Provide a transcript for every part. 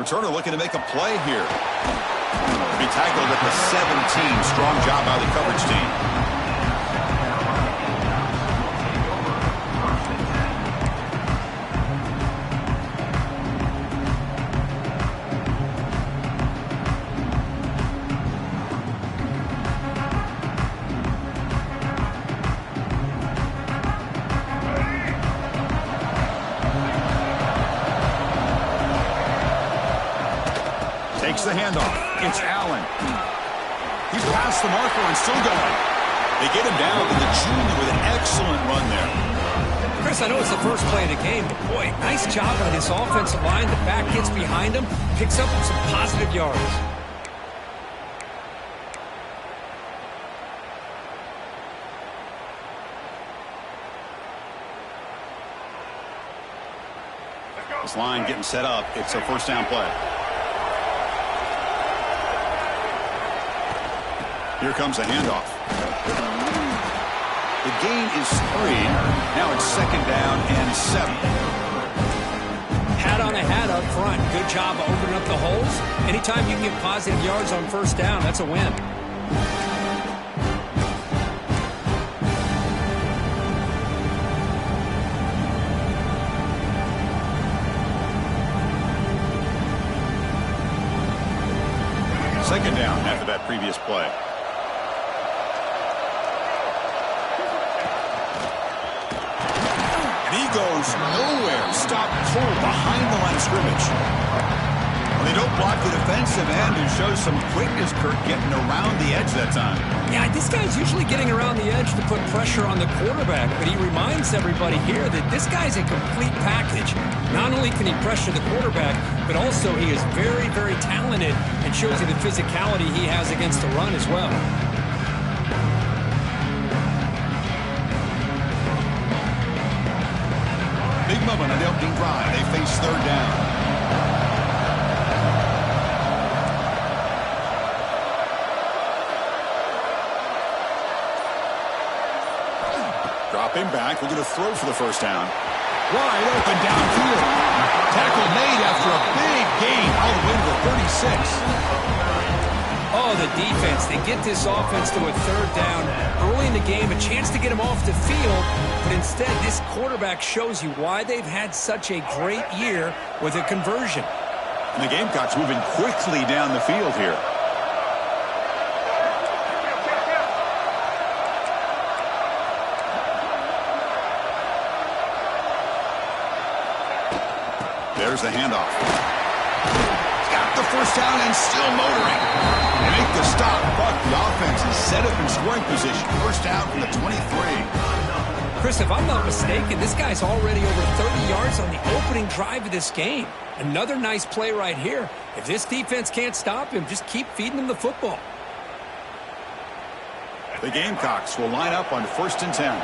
returner looking to make a play here. To be tackled at the 17. Strong job by the coverage team. Takes the handoff. It's Allen. He's past the marker and still going. They get him down to the junior with an excellent run there. Chris, I know it's the first play of the game, but boy, nice job by this offensive line. The back gets behind him, picks up some positive yards. This line getting set up. It's a first down play. Here comes a handoff. The gain is 3. Now it's 2nd down and 7. Hat on a hat up front. Good job of opening up the holes. Anytime you can get positive yards on first down, that's a win. Second down after that previous play. Goes nowhere. Stop full behind the line of scrimmage. Well, they don't block the defensive end and show some quickness, Kirk, getting around the edge that time. Yeah, this guy's usually getting around the edge to put pressure on the quarterback, but he reminds everybody here that this guy's a complete package. Not only can he pressure the quarterback, but also he is very, very talented and shows you the physicality he has against the run as well. Big moment on the opening drive. They face 3rd down. Dropping back. We're going to throw for the first down. Wide open downfield. Tackle made after a big gain. All the way to 36. Oh, the defense. They get this offense to a 3rd down early in the game, a chance to get him off the field, but instead this quarterback shows you why they've had such a great year with a conversion. And the Gamecocks moving quickly down the field here. There's the handoff. Got the first down and still motoring. They make the stop, but the offense is set up in scoring position. First down from the 23. Chris, if I'm not mistaken, this guy's already over 30 yards on the opening drive of this game. Another nice play right here. If this defense can't stop him, just keep feeding him the football. The Gamecocks will line up on 1st and 10.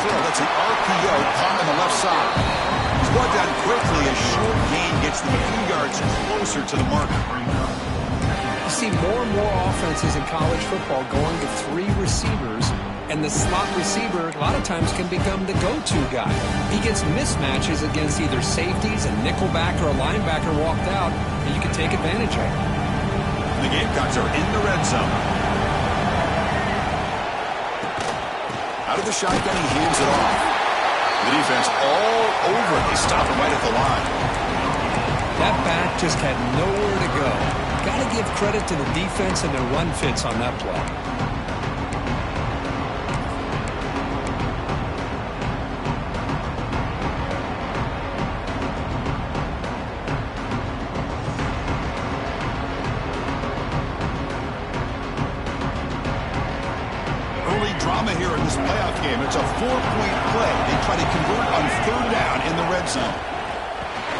That's an RPO caught on the left side. It's brought down quickly. A short gain gets them a few yards closer to the mark. You see more and more offenses in college football going to 3 receivers, and the slot receiver a lot of times can become the go-to guy. He gets mismatches against either safeties, a nickelback, or a linebacker walked out, and you can take advantage of it. The Gamecocks are in the red zone. Out of the shotgun, he hands it off. The defense all over it. They stop him right at the line. That back just had nowhere to go. Got to give credit to the defense and their run fits on that play. Drama here in this playoff game. It's a 4-point play. They try to convert on 3rd down in the red zone.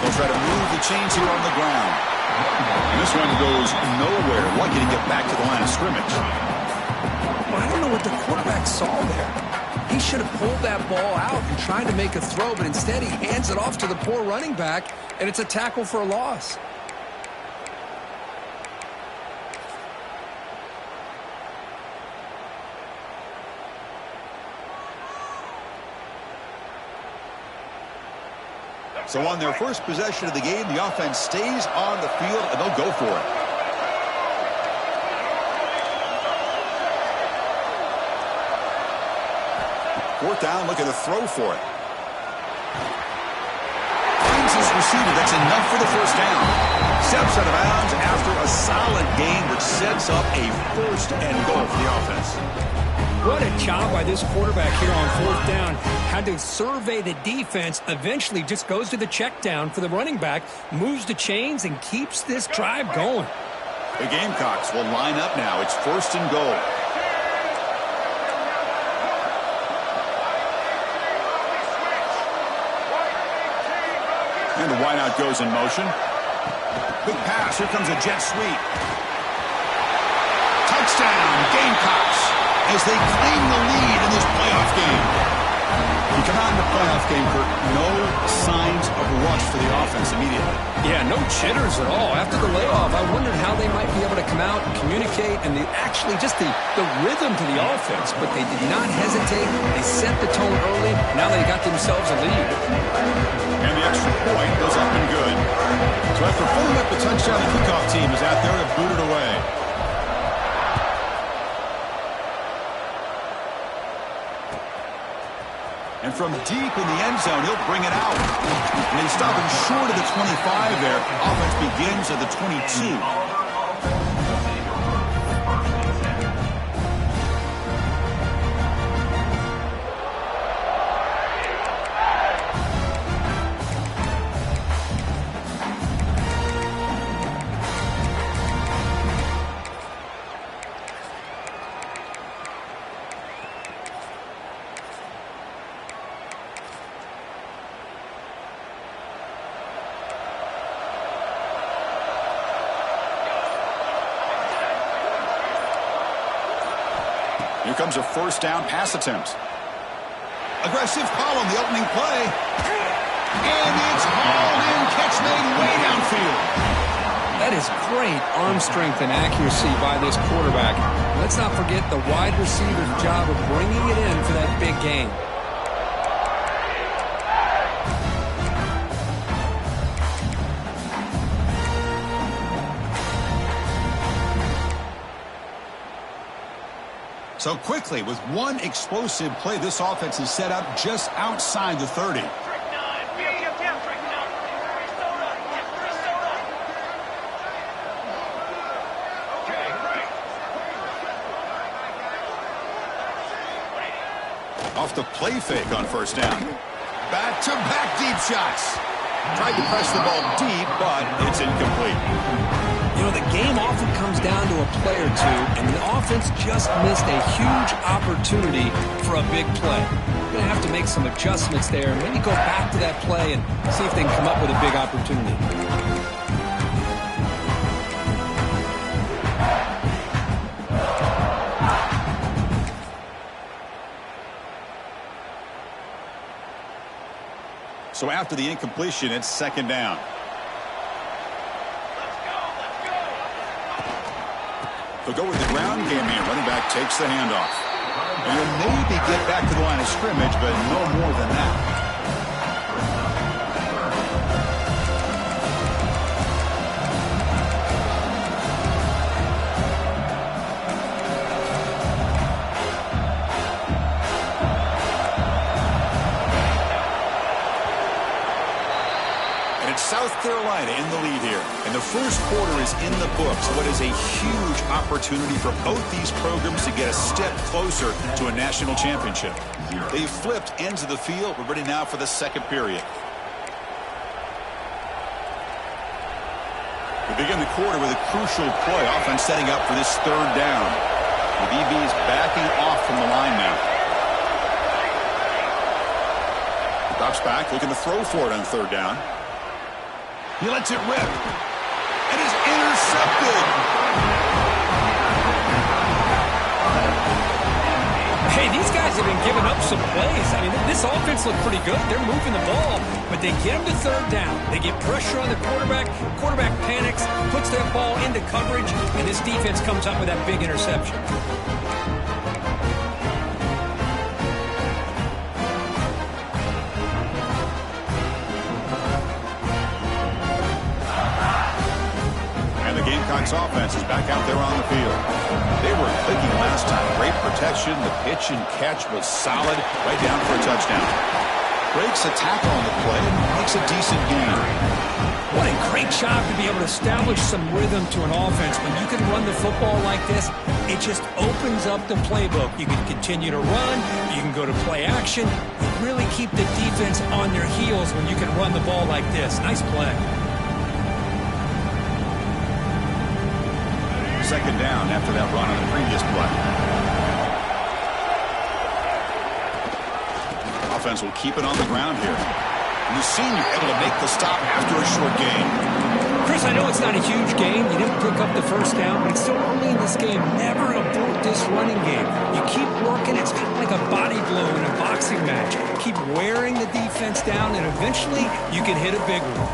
They'll try to move the chains here on the ground. And this one goes nowhere. Lucky to get back to the line of scrimmage. Well, I don't know what the quarterback saw there. He should have pulled that ball out and tried to make a throw, but instead he hands it off to the poor running back, and it's a tackle for a loss. So on their first possession of the game, the offense stays on the field, and they'll go for it. Fourth down, looking to throw for it. Finds his receiver. That's enough for the first down. Steps out of bounds after a solid gain, which sets up a first and goal for the offense. What a job by this quarterback here on fourth down. Had to survey the defense, eventually just goes to the check down for the running back, moves the chains, and keeps this drive going. The Gamecocks will line up now. It's first and goal. And the wideout goes in motion. Big pass. Here comes a jet sweep. Touchdown, Gamecocks, as they claim the lead in this playoff game. You come out in the playoff game, Kurt, no signs of rush for the offense immediately. Yeah, no jitters at all. After the layoff, I wondered how they might be able to come out and communicate and actually just the rhythm to the offense. But they did not hesitate. They set the tone early. Now they got themselves a lead. And the extra point goes up and good. So after pulling up the touchdown, the kickoff team is out there to boot it away. And from deep in the end zone, he'll bring it out. And they stop him short of the 25 there. Offense begins at the 22. Here comes a first down pass attempt. Aggressive call on the opening play. And it's hauled in, catch made way downfield. That is great arm strength and accuracy by this quarterback. Let's not forget the wide receiver's job of bringing it in for that big gain. So quickly, with one explosive play, this offense is set up just outside the 30. Off the play fake on first down. Back-to-back deep shots. Tried to press the ball deep, but it's incomplete. You know, the game often comes down to a play or two, and the offense just missed a huge opportunity for a big play. They're going to have to make some adjustments there, maybe go back to that play and see if they can come up with a big opportunity. So after the incompletion, it's second down. They'll go with the ground game here. Running back takes the handoff. And he'll maybe get back to the line of scrimmage, but no more than that. South Carolina in the lead here. And the first quarter is in the books. What is a huge opportunity for both these programs to get a step closer to a national championship. They've flipped ends of the field. We're ready now for the second period. We begin the quarter with a crucial play. Offense setting up for this third down. The DB is backing off from the line now. Drops back, looking to throw for it on third down. He lets it rip. And is intercepted. Hey, these guys have been giving up some plays. I mean, this offense looked pretty good. They're moving the ball, but they get them to third down. They get pressure on the quarterback. Quarterback panics, puts that ball into coverage, and this defense comes up with that big interception. this offense is back out there on the field. They were clicking last time. Great protection. The pitch and catch was solid. Right down for a touchdown. Breaks a tackle on the play and makes a decent gain. What a great job to be able to establish some rhythm to an offense. When you can run the football like this, it just opens up the playbook. You can continue to run. You can go to play action. You really keep the defense on their heels when you can run the ball like this. Nice play. Second down after that run on the previous play. Offense will keep it on the ground here. And the senior able to make the stop after a short gain. Chris, I know it's not a huge gain. You didn't pick up the first down, but it's still early in this game. Never abort this running game. You keep working. It's kind of like a body blow in a boxing match. Keep wearing the defense down, and eventually you can hit a big one.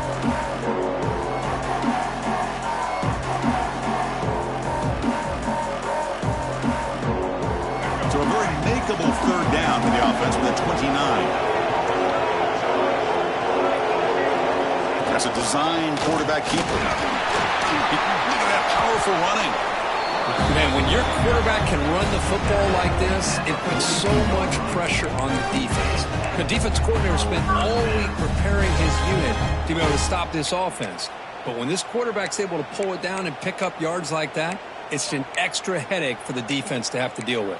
So a very makeable third down for the offense with a 29. That's a design quarterback keeper. Look at that powerful running. Man, when your quarterback can run the football like this, it puts so much pressure on the defense. The defense coordinator spent all week preparing his unit to be able to stop this offense. But when this quarterback's able to pull it down and pick up yards like that, it's an extra headache for the defense to have to deal with.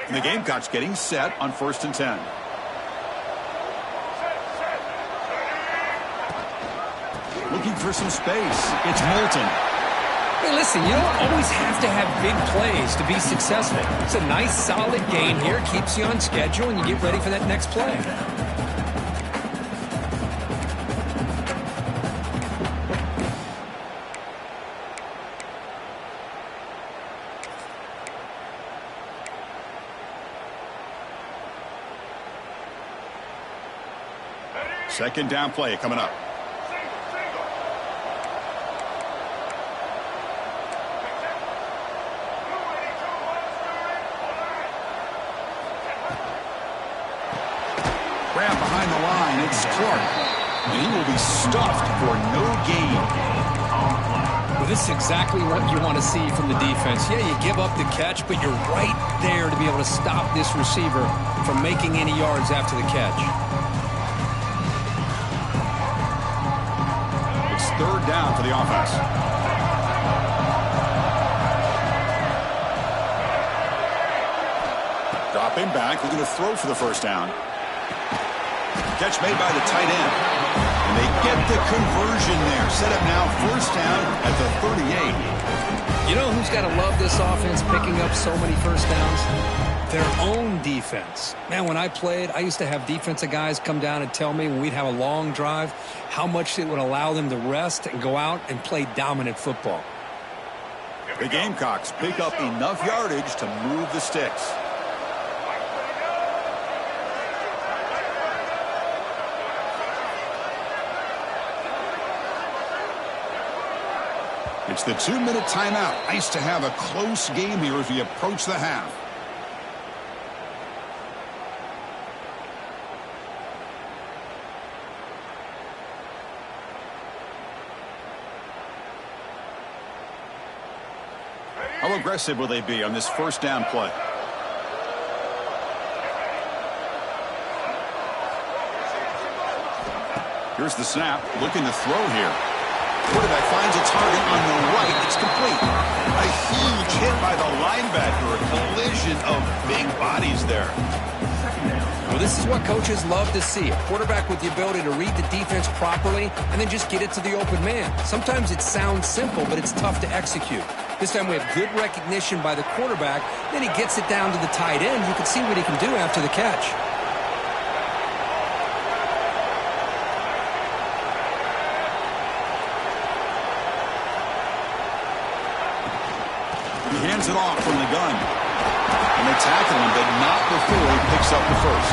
And the Gamecocks getting set on 1st and 10. Looking for some space. It's Moulton. Hey, listen, you don't always have to have big plays to be successful. It's a nice, solid gain here. Keeps you on schedule, and you get ready for that next play. Second down play coming up. Grab behind the line. It's Clark. And he will be stuffed for no gain. Well, this is exactly what you want to see from the defense. Yeah, you give up the catch, but you're right there to be able to stop this receiver from making any yards after the catch. Third down for the offense. Dropping back, looking to throw for the first down. Catch made by the tight end. And they get the conversion there. Set up now, first down at the 38. You know who's got to love this offense picking up so many first downs? Their own defense. Man, when I played, I used to have defensive guys come down and tell me when we'd have a long drive how much it would allow them to rest and go out and play dominant football. The Gamecocks pick up enough yardage to move the sticks. It's the 2-minute timeout. Nice to have a close game here as we approach the half. How aggressive will they be on this first down play? Here's the snap. Looking to throw here. Quarterback finds a target on the right. It's complete. A huge hit by the linebacker. A collision of big bodies there. Well, this is what coaches love to see. A quarterback with the ability to read the defense properly and then just get it to the open man. Sometimes it sounds simple, but it's tough to execute. This time we have good recognition by the quarterback. Then he gets it down to the tight end. You can see what he can do after the catch. He hands it off from the gun. And they tackle him, but not before he picks up the first.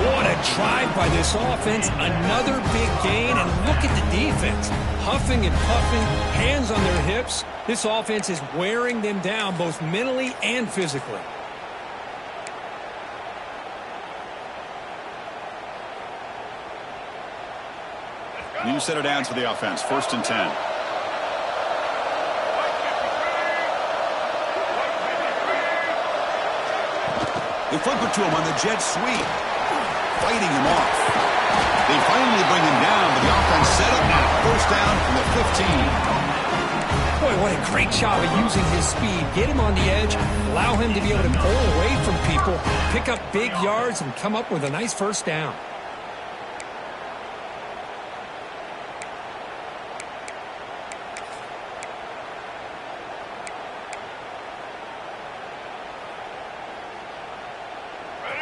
What a drive by this offense. Another big gain, and look at the defense. Huffing and puffing, hands on their hips. This offense is wearing them down both mentally and physically. New set of downs for the offense. 1st and 10. They flip it to him on the jet sweep. Fighting him off. They finally bring him down, but the offense set up now. 1st down from the 15. Boy, what a great job of using his speed. Get him on the edge, allow him to be able to pull away from people, pick up big yards, and come up with a nice 1st down.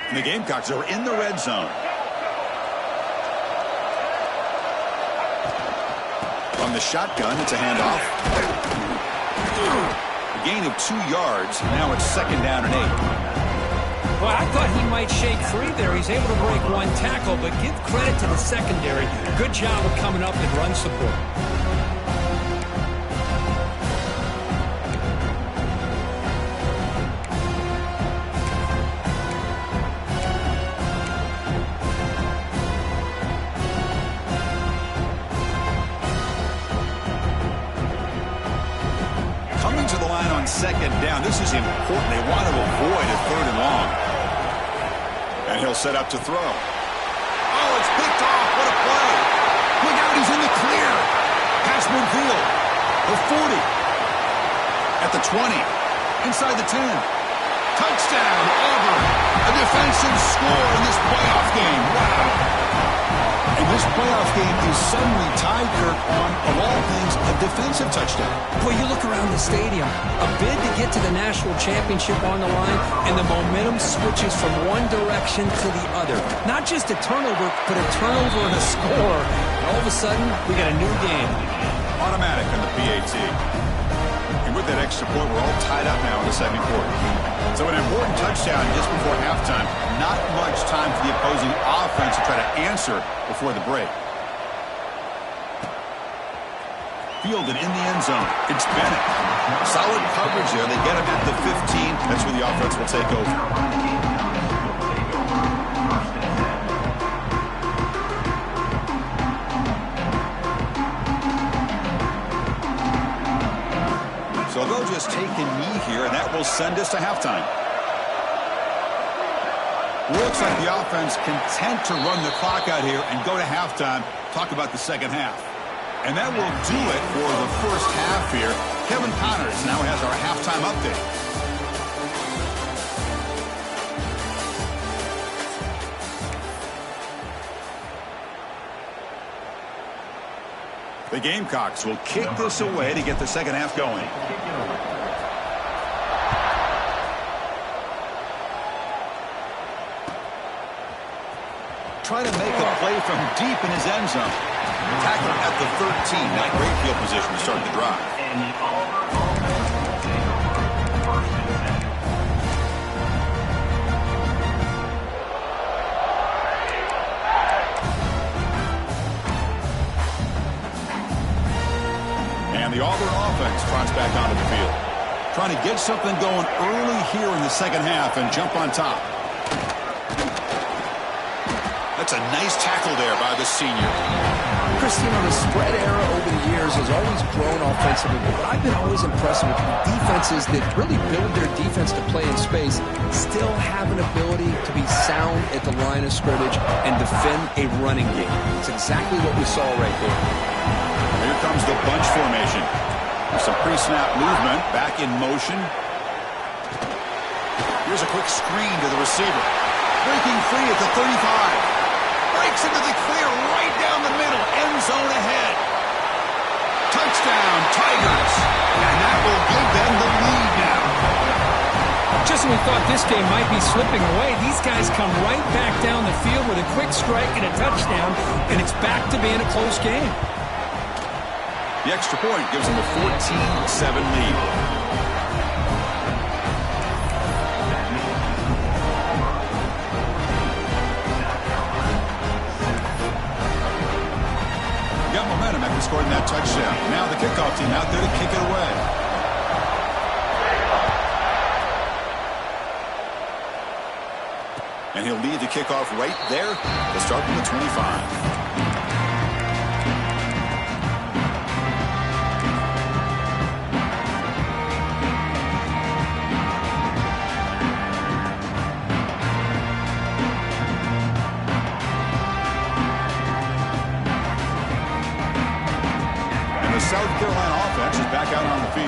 And the Gamecocks are in the red zone. From the shotgun, it's a handoff. A gain of 2 yards. Now it's 2nd down and 8. Well, I thought he might shake free there. He's able to break 1 tackle, but give credit to the secondary. Good job of coming up and run support. To the line on 2nd down. This is important. They want to avoid a 3rd and long. And he'll set up to throw. Oh, it's picked off. What a play. Look out, he's in the clear. Pass midfield. The 40. At the 20. Inside the 10. Touchdown, Auburn. A defensive score in this playoff game. Wow. And this playoff game is suddenly tied, Kirk, on, of all things, a defensive touchdown. Boy, you look around the stadium. A bid to get to the national championship on the line, and the momentum switches from one direction to the other. Not just a turnover, but a turnover and a score. And all of a sudden, we got a new game. Automatic on the PAT. And with that extra point, we're all tied up now in the 2nd quarter. So an important touchdown just before halftime. Not much time for the opposing offense to try to answer before the break. Fielded in the end zone. It's Bennett. Solid coverage there. They get him at the 15. That's where the offense will take over. So they'll just take a knee here, and that will send us to halftime. Looks like the offense content to run the clock out here and go to halftime. Talk about the 2nd half. And that will do it for the 1st half here. Kevin Connors now has our halftime update. The Gamecocks will kick this away to get the 2nd half going. Trying to make a play from deep in his end zone. Tackle at the 13. Not great field position to start the drive. And the Auburn offense trots back onto the field. Trying to get something going early here in the 2nd half and jump on top. That's a nice tackle there by the senior. Christine, the spread era over the years has always grown offensively, but I've been always impressed with defenses that really build their defense to play in space, still have an ability to be sound at the line of scrimmage and defend a running game. It's exactly what we saw right there. Here comes the bunch formation. With some pre-snap movement, back in motion. Here's a quick screen to the receiver. Breaking free at the 35. Breaks into the clear right down the middle. End zone ahead. Touchdown, Tigers. And that will give them the lead now. Just when we thought this game might be slipping away, these guys come right back down the field with a quick strike and a touchdown, and it's back to being a close game. The extra point gives them a 14-7 lead. Got momentum after scoring that touchdown. Now the kickoff team out there to kick it away. And he'll lead the kickoff right there to start from the 25.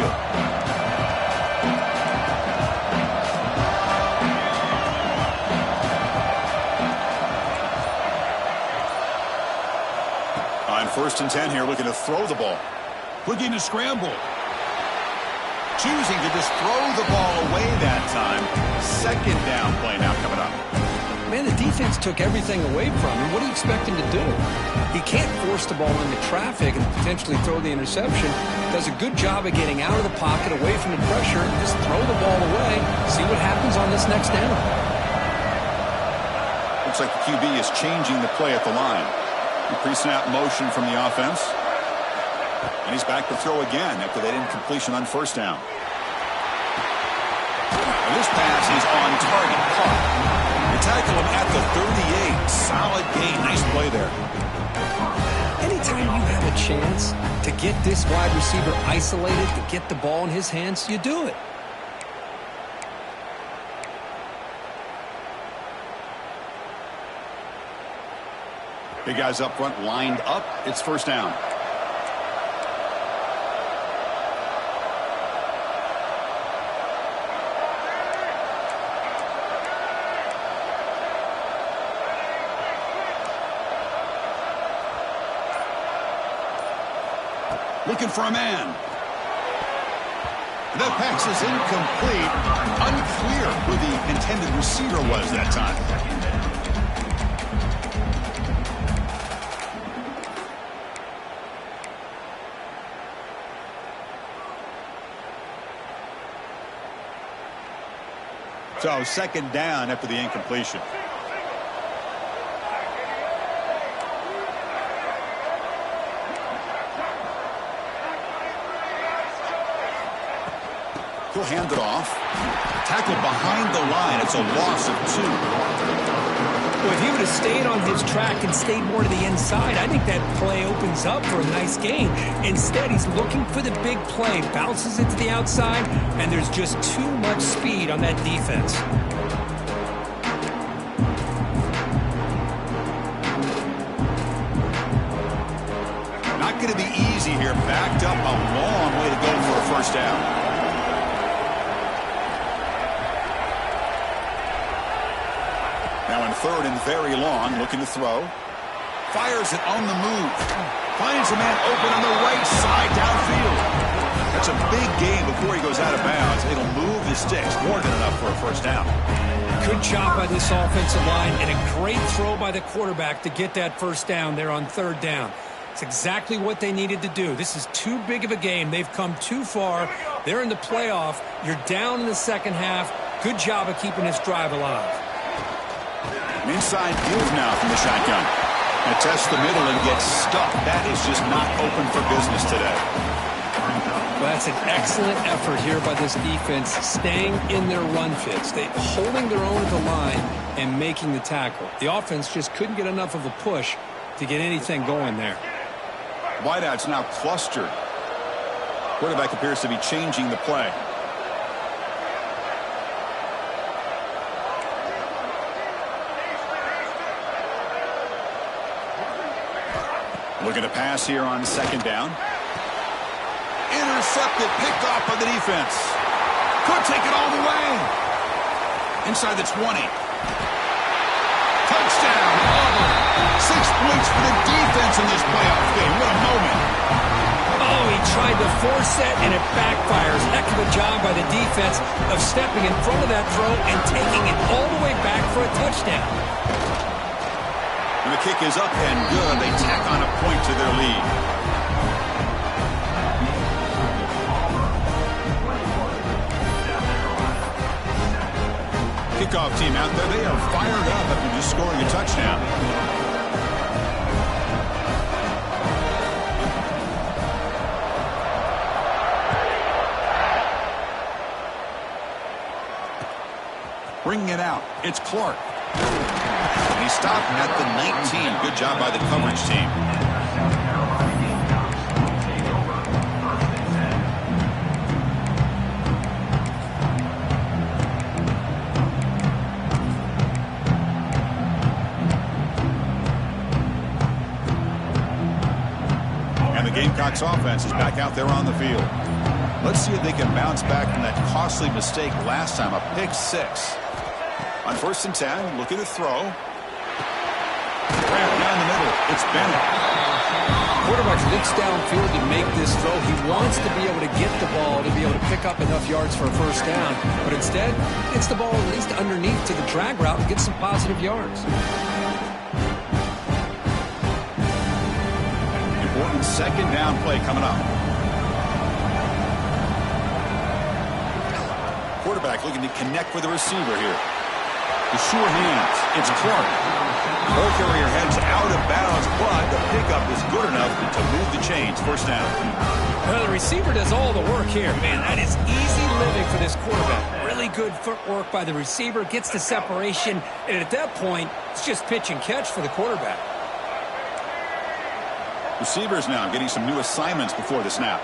field. On 1st and 10 here, looking to throw the ball. Looking to scramble. Choosing to just throw the ball away that time. 2nd down play now coming up. Man, the defense took everything away from him. What do you expect him to do? He can't force the ball into traffic and potentially throw the interception. Does a good job of getting out of the pocket, away from the pressure, and just throw the ball away. See what happens on this next down. Looks like the QB is changing the play at the line. Pre-snap motion from the offense. And he's back to throw again after that incompletion on 1st down. And this pass is on target. They tackle him at the 38. Solid gain. Nice play there. Anytime you have a chance to get this wide receiver isolated, to get the ball in his hands, you do it. Big guys up front lined up. It's 1st down. Looking for a man. That pass is incomplete. Unclear who the intended receiver was that time. So 2nd down after the incompletion. He'll hand it off. Tackled behind the line. It's a loss of 2. Well, if he would have stayed on his track and stayed more to the inside, I think that play opens up for a nice gain. Instead, he's looking for the big play. Bounces it to the outside, and there's just too much speed on that defense. Not going to be easy here. Backed up a long way to go for a 1st down. Now in 3rd and very long, looking to throw. Fires it on the move. Finds a man open on the right side downfield. That's a big gain before he goes out of bounds. It'll move the sticks. More than enough for a 1st down. Good job by this offensive line and a great throw by the quarterback to get that 1st down there on 3rd down. It's exactly what they needed to do. This is too big of a game. They've come too far. They're in the playoff. You're down in the 2nd half. Good job of keeping this drive alive. Inside field now from the shotgun. And tests the middle and gets stuck. That is just not open for business today. Well, that's an excellent effort here by this defense, staying in their run fits. They holding their own at the line and making the tackle. The offense just couldn't get enough of a push to get anything going there. Wideouts now clustered. Quarterback appears to be changing the play. Looking to pass here on 2nd down. Intercepted, picked off by the defense. Could take it all the way. Inside the 20. Touchdown, Auburn. 6 points for the defense in this playoff game. What a moment. Oh, he tried to force that, and it backfires. Heck of a job by the defense of stepping in front of that throw and taking it all the way back for a touchdown. And the kick is up and good. They tack on a point to their lead. Kickoff team out there. They are fired up after just scoring a touchdown. Bringing it out. It's Clark. He stopped at the 19. Good job by the coverage team. And the Gamecocks offense is back out there on the field. Let's see if they can bounce back from that costly mistake last time, a pick 6. On 1st and 10, looking to throw. Right down the middle, it's Bennett. Quarterback looks downfield to make this throw. He wants to be able to get the ball to be able to pick up enough yards for a 1st down, but instead, gets the ball at least underneath to the drag route and gets some positive yards. Important 2nd down play coming up. Quarterback looking to connect with the receiver here. The sure hands. It's Clark. Ball carrier heads out of bounds, but the pickup is good enough to move the chains. 1st down. Well, the receiver does all the work here. Man, that is easy living for this quarterback. Really good footwork by the receiver. Gets the separation. And at that point, it's just pitch and catch for the quarterback. Receivers now getting some new assignments before the snap.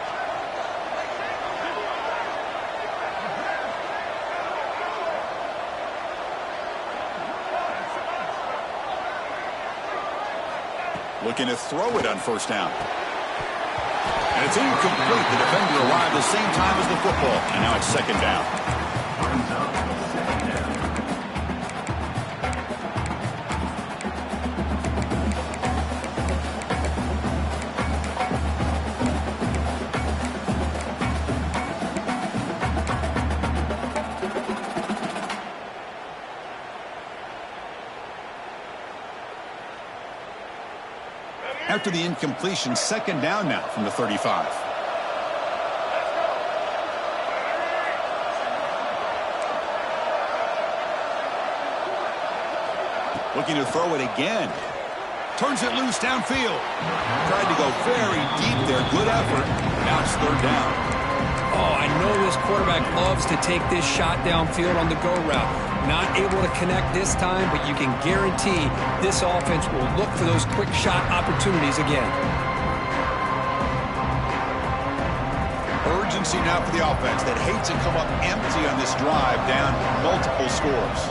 Looking to throw it on 1st down. And it's incomplete. The defender arrived the same time as the football. And now it's 2nd down. After the incompletion, 2nd down now from the 35. Looking to throw it again. Turns it loose downfield. Tried to go very deep there. Good effort. Now it's 3rd down. Oh, I know this quarterback loves to take this shot downfield on the go route. Not able to connect this time, but you can guarantee this offense will look for those quick shot opportunities again. Urgency now for the offense that hates to come up empty on this drive, down multiple scores.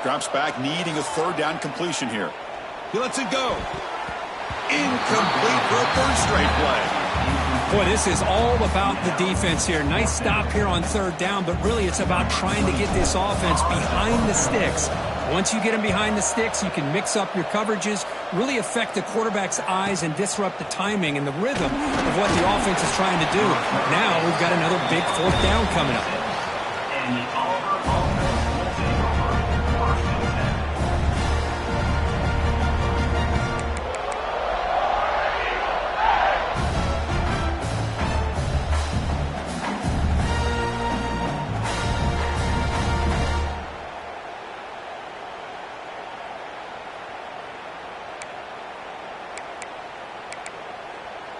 Drops back, needing a 3rd down completion here. He lets it go. Incomplete for a 3rd straight play. Boy, this is all about the defense here. Nice stop here on 3rd down, but really it's about trying to get this offense behind the sticks. Once you get them behind the sticks, you can mix up your coverages, really affect the quarterback's eyes and disrupt the timing and the rhythm of what the offense is trying to do. Now we've got another big 4th down coming up.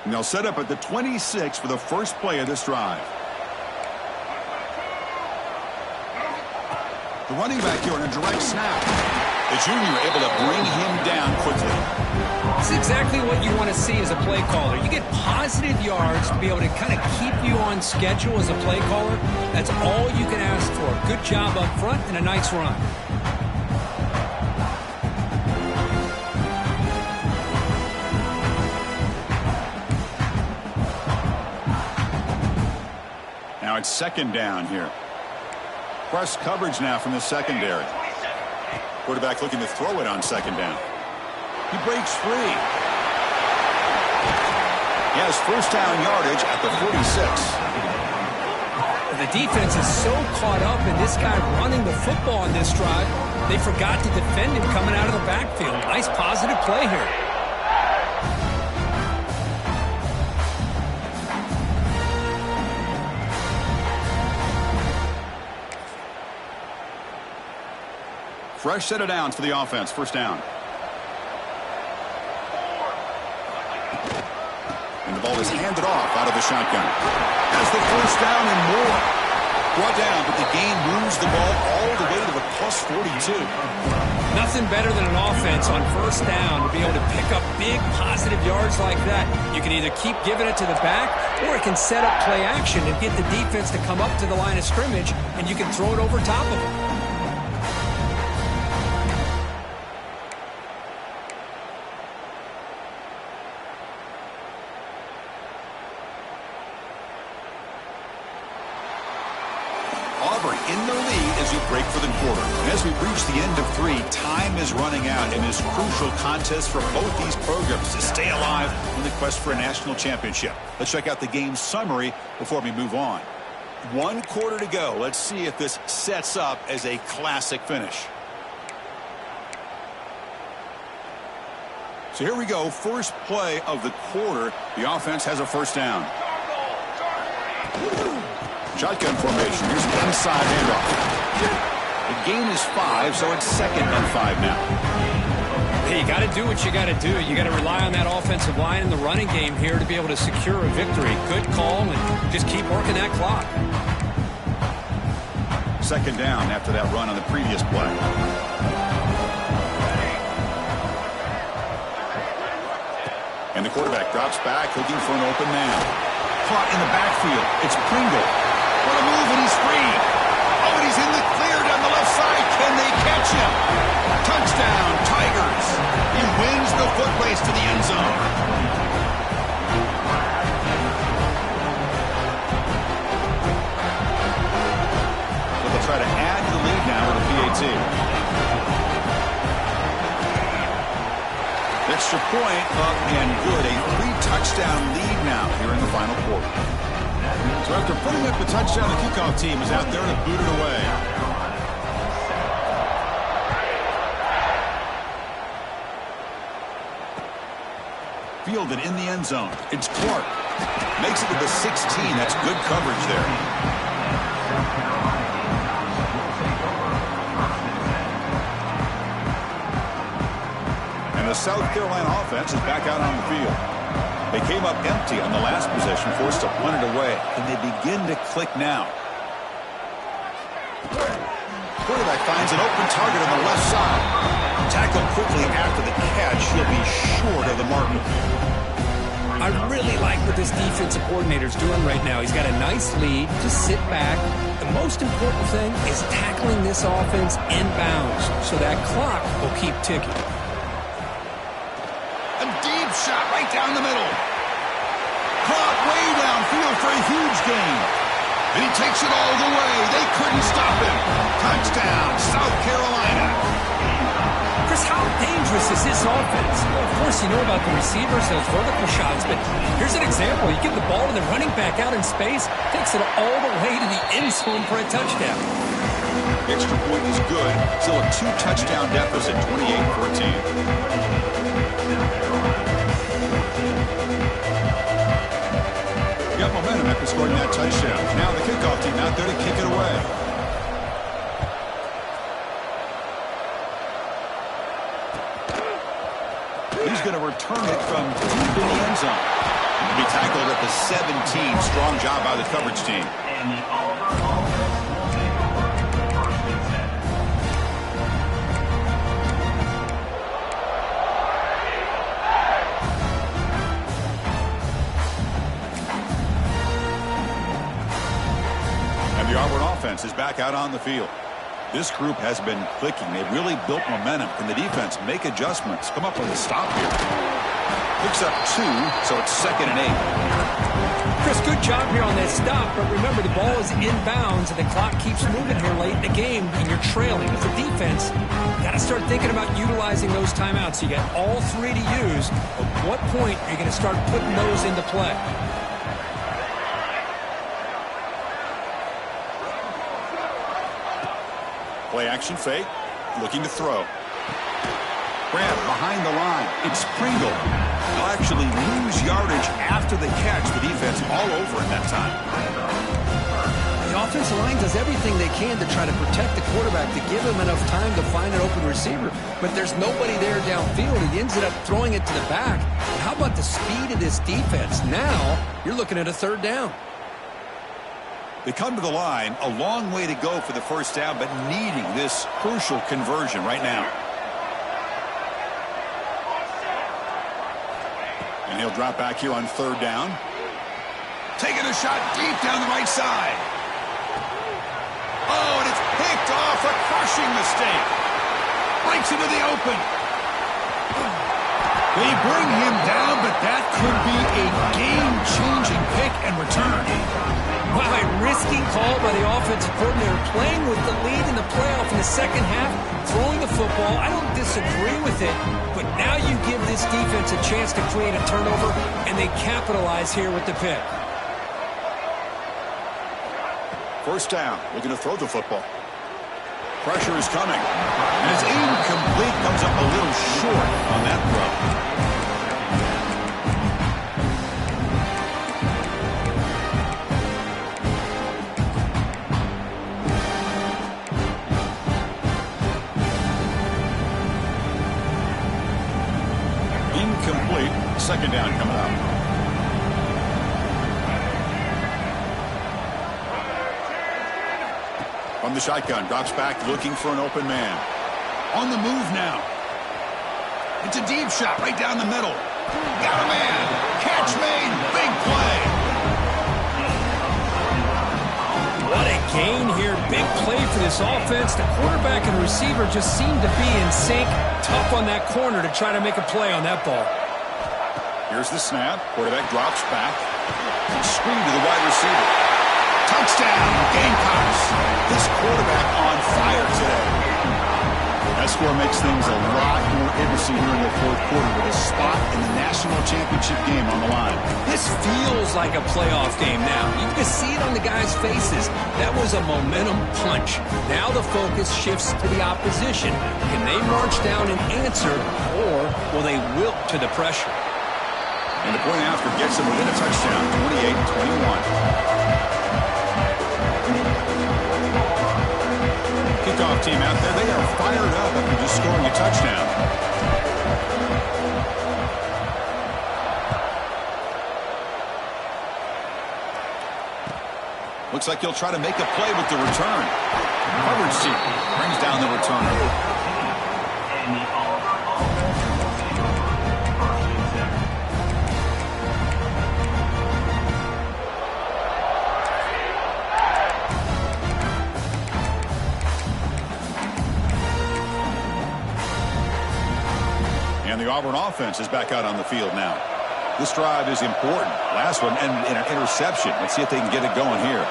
And they'll set up at the 26 for the 1st play of this drive. The running back here on a direct snap. The junior able to bring him down quickly. It's exactly what you want to see as a play caller. You get positive yards to be able to kind of keep you on schedule as a play caller. That's all you can ask for. Good job up front and a nice run. Now it's 2nd down here. Press coverage now from the secondary. Quarterback looking to throw it on 2nd down. He breaks free. He has 1st down yardage at the 46. The defense is so caught up in this guy running the football on this drive, they forgot to defend him coming out of the backfield. Nice positive play here. Fresh set of downs for the offense. 1st down. And the ball is handed off out of the shotgun. Has the 1st down and more. Brought down, but the gain moves the ball all the way to the plus 42. Nothing better than an offense on first down to be able to pick up big positive yards like that. You can either keep giving it to the back, or it can set up play action and get the defense to come up to the line of scrimmage, and you can throw it over top of them. Auburn in the lead as we break for the quarter. And as we reach the end of 3, time is running out in this crucial contest for both these programs to stay alive in the quest for a national championship. Let's check out the game summary before we move on. 1 quarter to go. Let's see if this sets up as a classic finish. So here we go. First play of the quarter. The offense has a first down. Shotgun formation. Here's the inside handoff. The gain is 5, so it's 2nd and 5 now. Hey, you got to do what you got to do. You got to rely on that offensive line in the running game here to be able to secure a victory. Good call, and just keep working that clock. 2nd down after that run on the previous play. And the quarterback drops back, looking for an open man. Caught in the backfield. It's Pringle. What a move, and he's free. Oh, and he's in the clear down the left side. Can they catch him? Touchdown, Tigers. He wins the foot race to the end zone. So they'll try to add to the lead now with a PAT. Extra point up and good. A 3-touchdown lead now here in the final quarter. So after putting up the touchdown, the kickoff team is out there to boot it away. Fielded in the end zone. It's Clark. Makes it to the 16. That's good coverage there. And the South Carolina offense is back out on the field. They came up empty on the last possession, forced to punt it away. Can they begin to click now? Quarterback finds an open target on the left side. Tackled quickly after the catch. He'll be short of the mark. I really like what this defensive coordinator's doing right now. He's got a nice lead. Just sit back. The most important thing is tackling this offense inbounds so that clock will keep ticking. Shot right down the middle. Caught way downfield for a huge gain. And he takes it all the way. They couldn't stop him. Touchdown, South Carolina. Chris, how dangerous is this offense? Well, of course, you know about the receivers, those vertical shots, but here's an example. You get the ball and the running back out in space, takes it all the way to the end zone for a touchdown. The extra point is good. Still a 2-touchdown deficit, 28-14. Got momentum after scoring that touchdown. Now the kickoff team out there to kick it away. He's going to return it from deep in the end zone. He'll be tackled at the 17. Strong job by the coverage team. The Auburn offense is back out on the field. This group has been clicking. They've really built momentum. Can the defense make adjustments? Come up with a stop here. Picks up 2, so it's 2nd and 8. Chris, good job here on that stop, but remember the ball is inbounds and the clock keeps moving here late in the game and you're trailing. As a defense, you got to start thinking about utilizing those timeouts. You got all 3 to use. At what point are you going to start putting those into play? Play action fake, looking to throw. Grab behind the line. It's Pringle. They'll actually lose yardage after the catch. The defense all over in that time. The offensive line does everything they can to try to protect the quarterback, to give him enough time to find an open receiver. But there's nobody there downfield. He ends up throwing it to the back. And how about the speed of this defense? Now, you're looking at a 3rd down. They come to the line, a long way to go for the first down, but needing this crucial conversion right now. And he'll drop back here on third down. Taking a shot deep down the right side. Oh, and it's picked off, a crushing mistake. Breaks into the open. They bring him down, but that could be a game-changing pick and return. Wow, a risky call by the offensive coordinator, playing with the lead in the playoff in the second half, throwing the football. I don't disagree with it, but now you give this defense a chance to create a turnover, and they capitalize here with the pick. First down, looking to throw the football. Pressure is coming. And it's incomplete, comes up a little short on that throw. Incomplete. Second down coming up. From the shotgun, drops back looking for an open man. On the move now. It's a deep shot right down the middle. Got a man. Catch made. Big play. What a gain here. Big play for this offense. The quarterback and receiver just seem to be in sync. Tough on that corner to try to make a play on that ball. Here's the snap. Quarterback drops back. Screen to the wide receiver. Touchdown, Gamecocks. This quarterback on fire today. That score makes things a lot more interesting here in the fourth quarter with a spot in the national championship game on the line. This feels like a playoff game now. You can see it on the guys' faces. That was a momentum punch. Now the focus shifts to the opposition. Can they march down and answer, or will they wilt to the pressure? And the point after gets them within a touchdown, 28-21. Kickoff team out there, they are fired up after just scoring a touchdown. Looks like he'll try to make a play with the return. Coverage team brings down the returner. And the Auburn offense is back out on the field now. This drive is important. Last one, and an interception. Let's see if they can get it going here.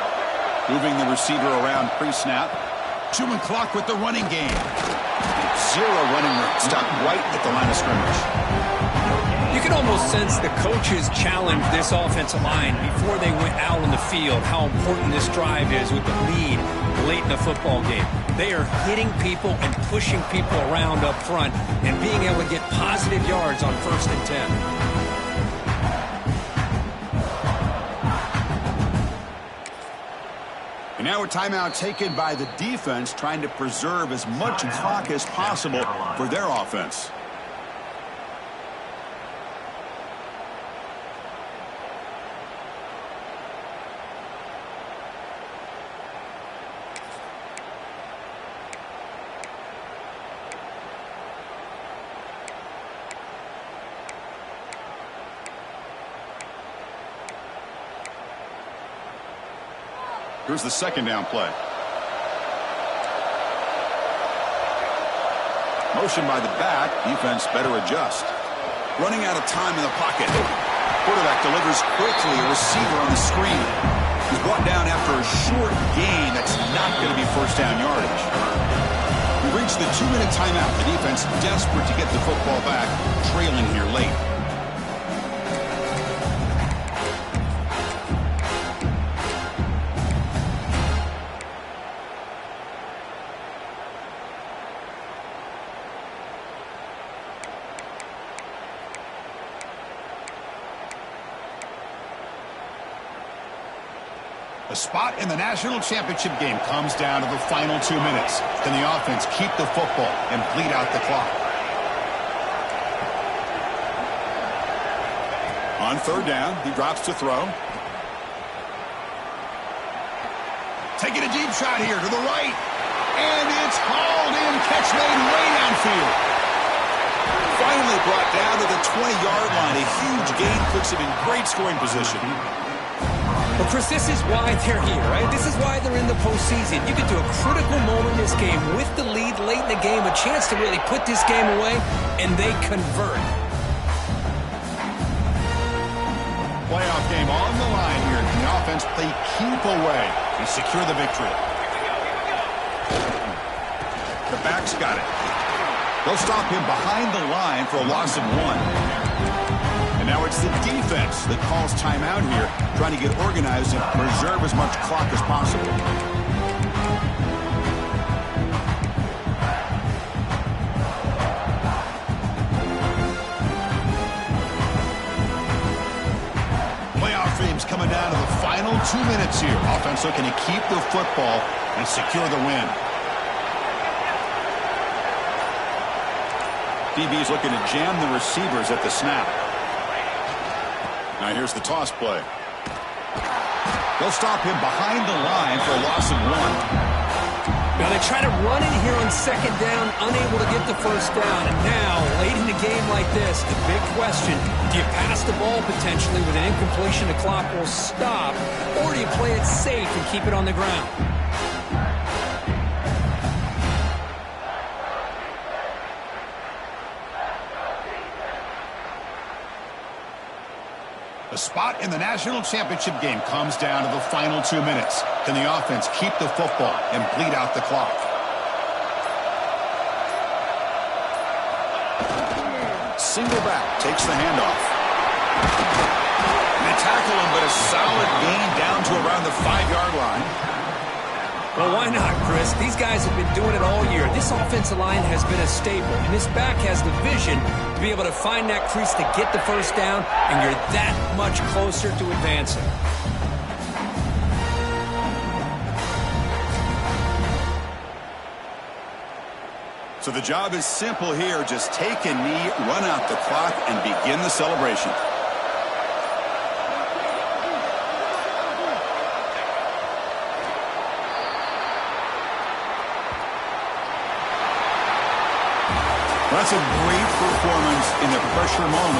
Moving the receiver around pre-snap. Chewing clock with the running game. Zero running room. Stopped right at the line of scrimmage. You can almost sense the coaches challenged this offensive line before they went out on the field, how important this drive is with the lead late in the football game. They are hitting people and pushing people around up front and being able to get positive yards on 1st and 10. And now a timeout taken by the defense, trying to preserve as much clock as possible for their offense. Here's the second down play. Motion by the back. Defense better adjust. Running out of time in the pocket. Quarterback delivers quickly. A receiver on the screen. He's brought down after a short gain. That's not going to be first down yardage. We reached the 2-minute timeout. The defense desperate to get the football back. Trailing here late. The spot in the national championship game comes down to the final 2 minutes. Can the offense keep the football and bleed out the clock? On third down, he drops to throw. Taking a deep shot here to the right. And it's hauled in. Catch made way downfield. Finally brought down to the 20-yard line. A huge gain puts him in great scoring position. Well, Chris, this is why they're here, right? This is why they're in the postseason. You get to a critical moment in this game with the lead late in the game, a chance to really put this game away, and they convert. Playoff game on the line here. Can the offense play keep away and secure the victory? The back's got it. They'll stop him behind the line for a loss of 1. And now it's the defense that calls timeout here, trying to get organized and preserve as much clock as possible. Playoff games coming down to the final 2 minutes here. Offense looking to keep the football and secure the win. DB's looking to jam the receivers at the snap. Now here's the toss play. They'll stop him behind the line for a loss of 1. Now they try to run in here on second down, unable to get the first down. And now, late in the game like this, the big question, do you pass the ball potentially with an incompletion, the clock will stop, or do you play it safe and keep it on the ground? The spot in the national championship game comes down to the final 2 minutes. Can the offense keep the football and bleed out the clock? Single back takes the handoff. And they tackle him, but a solid gain down to around the 5-yard line. Well, why not, Chris? These guys have been doing it all year. This offensive line has been a staple, and this back has the vision to be able to find that crease to get the first down, and you're that much closer to advancing. So the job is simple here. Just take a knee, run out the clock, and begin the celebration. That's a great performance in the pressure moment.